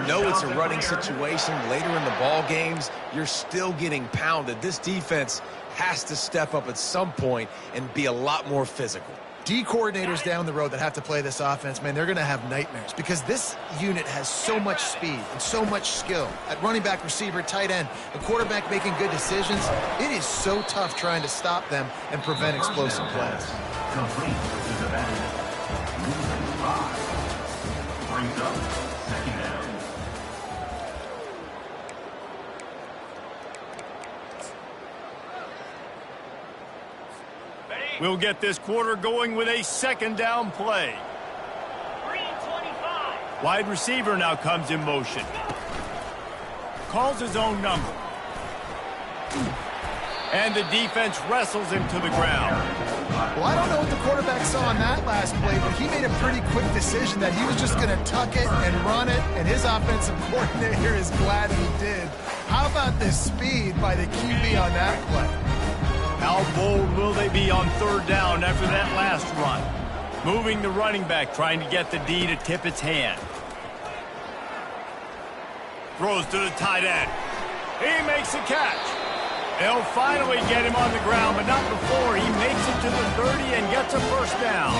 know it's a running situation later in the ball games, you're still getting pounded. This defense has to step up at some point and be a lot more physical. D coordinators down the road that have to play this offense, man, they're going to have nightmares because this unit has so much speed and so much skill. At running back, receiver, tight end, a quarterback making good decisions, it is so tough trying to stop them and prevent explosive plays. Complete with the bad. Losing 5. Brings up second down. We'll get this quarter going with a second down play. Wide receiver now comes in motion. Calls his own number. And the defense wrestles him to the ground. Well, I don't know what the quarterback saw on that last play, but he made a pretty quick decision that he was just going to tuck it and run it, and his offensive coordinator is glad he did. How about the speed by the QB on that play? How bold will they be on third down after that last run? Moving the running back, trying to get the D to tip its hand. Throws to the tight end. He makes the catch. They'll finally get him on the ground, but not before he makes it to the 30 and gets a first down.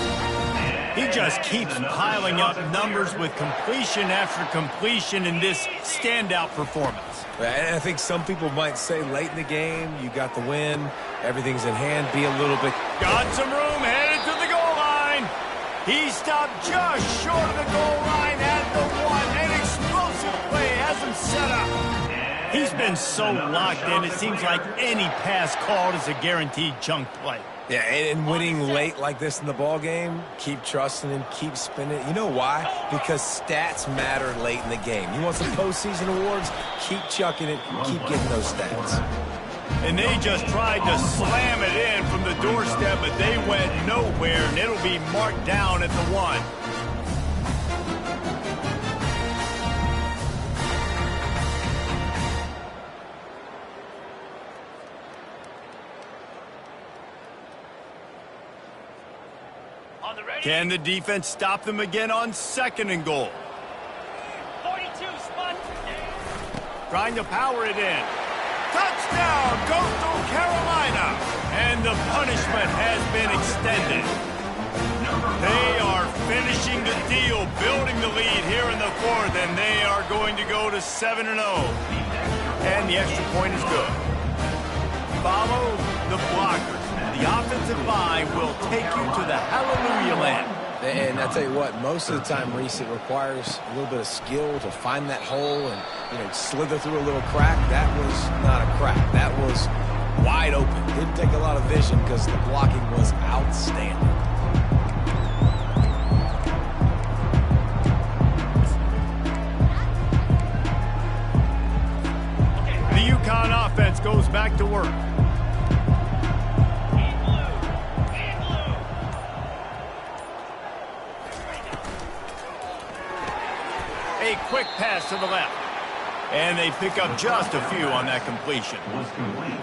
He just keeps piling up numbers with completion after completion in this standout performance. And I think some people might say late in the game, you got the win, everything's in hand, be a little bit... Got some room, headed to the goal line. He stopped just short of the goal line at the 1. An explosive play has him set up. He's been so locked in, it seems like any pass called is a guaranteed chunk play. Yeah, and winning late like this in the ball game, keep trusting him, keep spinning. You know why? Because stats matter late in the game. You want some postseason awards? Keep chucking it, keep getting those stats. And they just tried to slam it in from the doorstep, but they went nowhere, and it'll be marked down at the 1. Can the defense stop them again on second and goal? 42 spot. Trying to power it in. Touchdown, Coastal Carolina. And the punishment has been extended. They are finishing the deal, building the lead here in the 4th, and they are going to go to 7-0. And the extra point is good. Follow the blockers. The offensive line will take you to the hallelujah land. And I tell you what, most of the time, Reese, it requires a little bit of skill to find that hole and, slither through a little crack. That was not a crack. That was wide open. Didn't take a lot of vision because the blocking was outstanding. The UConn offense goes back to work. A quick pass to the left. And they pick up just a few on that completion.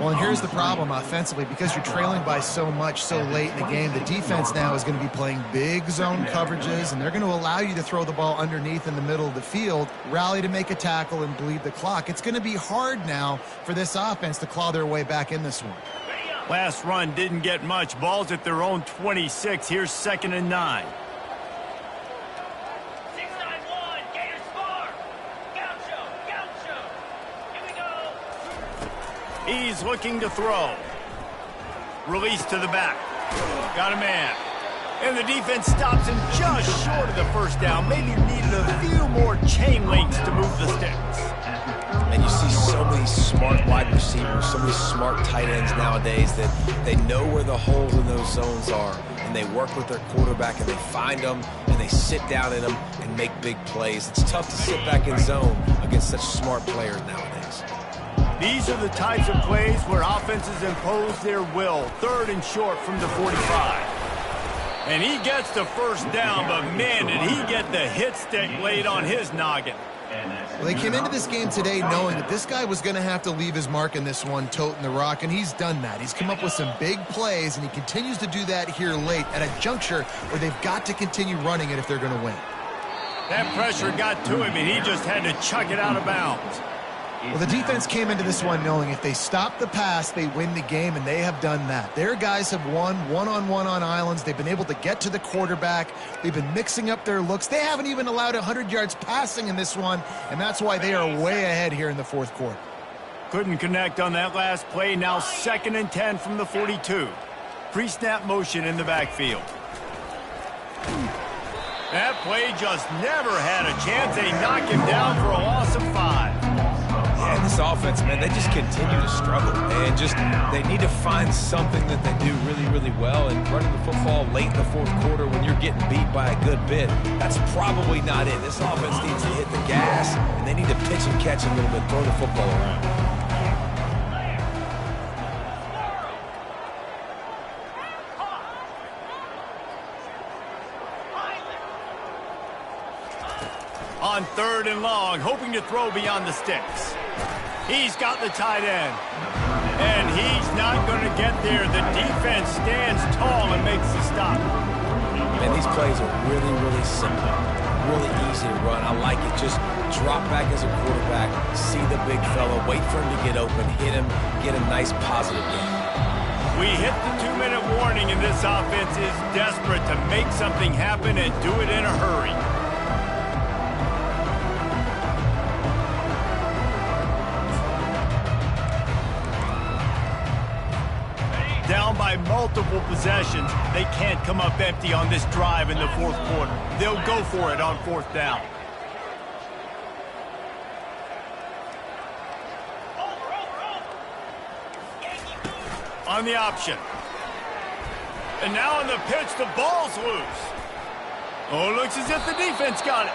Well, and here's the problem offensively. Because you're trailing by so much so late in the game, the defense now is going to be playing big zone coverages, and they're going to allow you to throw the ball underneath in the middle of the field, rally to make a tackle, and bleed the clock. It's going to be hard now for this offense to claw their way back in this one. Last run didn't get much. Ball's at their own 26. Here's 2nd and 9. He's looking to throw. Release to the back. Got a man. And the defense stops him just short of the first down. Maybe needed a few more chain links to move the sticks. And you see so many smart wide receivers, so many smart tight ends nowadays that they know where the holes in those zones are, and they work with their quarterback, and they find them, and they sit down in them and make big plays. It's tough to sit back in zone against such smart players nowadays. These are the types of plays where offenses impose their will. 3rd and short from the 45. And he gets the first down, but man, did he get the hit stick laid on his noggin. Well, they came into this game today knowing that this guy was going to have to leave his mark in this one, toting the rock, and he's done that. He's come up with some big plays, and he continues to do that here late at a juncture where they've got to continue running it if they're going to win. That pressure got to him, and he just had to chuck it out of bounds. Well, the defense came into this one knowing if they stop the pass, they win the game, and they have done that. Their guys have won one-on-one on islands. They've been able to get to the quarterback. They've been mixing up their looks. They haven't even allowed 100 yards passing in this one, and that's why they are way ahead here in the fourth quarter. Couldn't connect on that last play. Now 2nd and 10 from the 42. Pre-snap motion in the backfield. That play just never had a chance. They knock him down for a loss of 5. Yeah, this offense, man, they just continue to struggle. And just, they need to find something that they do really, really well. And running the football late in the fourth quarter when you're getting beat by a good bit, that's probably not it. This offense needs to hit the gas, and they need to pitch and catch a little bit, throw the football around. On 3rd and long, hoping to throw beyond the sticks. He's got the tight end. And he's not going to get there. The defense stands tall and makes the stop. And these plays are really, really simple. Really easy to run. I like it. Just drop back as a quarterback, see the big fella, wait for him to get open, hit him, get a nice positive game. We hit the 2-minute warning, and this offense is desperate to make something happen and do it in a hurry. Down by multiple possessions, they can't come up empty on this drive in the fourth quarter. They'll go for it on 4th down. On the option. And now on the pitch, the ball's loose. Oh, it looks as if the defense got it.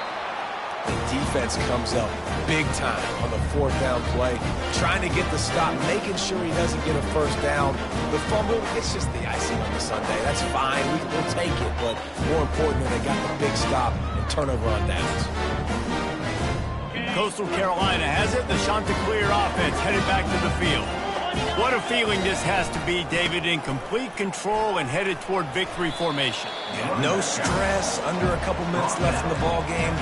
The defense comes up big time on the 4th down play, trying to get the stop, making sure he doesn't get a first down. The fumble, it's just the icing on the sundae. That's fine. We'll take it. But more important, they got the big stop and turnover on downs. Coastal Carolina has it. The Chanticleer offense headed back to the field. What a feeling this has to be, David, in complete control and headed toward victory formation. Yeah, no stress, under a couple minutes left in the ball game,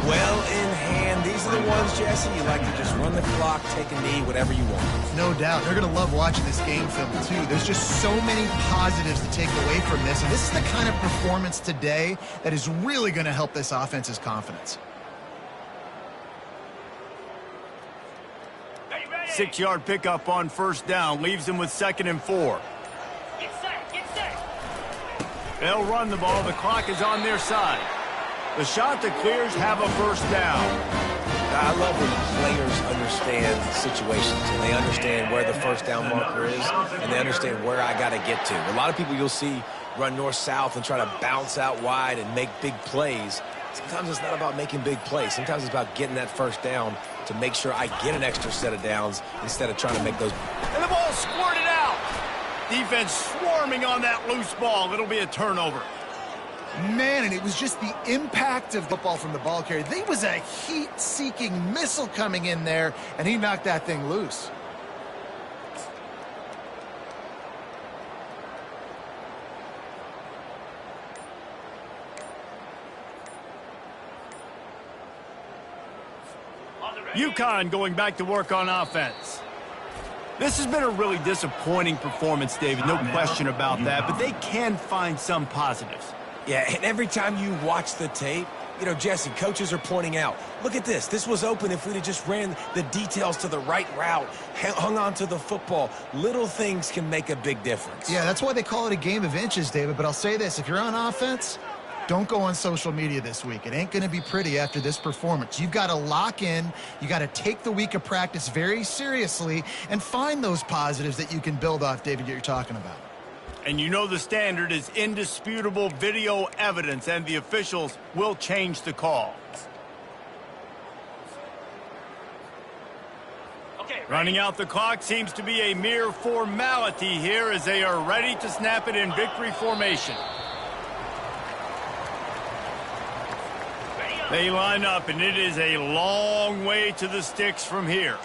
well in hand. These are the ones, Jesse, you like to just run the clock, take a knee, whatever you want. No doubt. They're going to love watching this game film, too. There's just so many positives to take away from this, and this is the kind of performance today that is really going to help this offense's confidence. 6-yard pickup on 1st down leaves him with 2nd and 4. Get set, get set. They'll run the ball. The clock is on their side. The Chanticleers have a 1st down. I love when players understand situations and they understand where the 1st down marker is and they understand where I got to get to. A lot of people you'll see run north-south and try to bounce out wide and make big plays. Sometimes it's not about making big plays. Sometimes it's about getting that 1st down to make sure I get an extra set of downs instead of trying to make those. And the ball squirted out. Defense swarming on that loose ball. It'll be a turnover. Man, and it was just the impact of the ball from the ball carrier. There was a heat-seeking missile coming in there, and he knocked that thing loose. UConn going back to work on offense. This has been a really disappointing performance, David. No question about that, but they can find some positives. Yeah, and every time you watch the tape, you know, Jesse, coaches are pointing out, look at this. This was open if we'd have just ran the details to the right route, hung on to the football. Little things can make a big difference. Yeah, that's why they call it a game of inches, David. But I'll say this, if you're on offense, don't go on social media this week. It ain't going to be pretty after this performance. You've got to lock in. You got to take the week of practice very seriously and find those positives that you can build off, David, that you're talking about. And you know the standard is indisputable video evidence, and the officials will change the call. Okay, Running out the clock seems to be a mere formality here as they are ready to snap it in victory formation. They line up, and it is a long way to the sticks from here.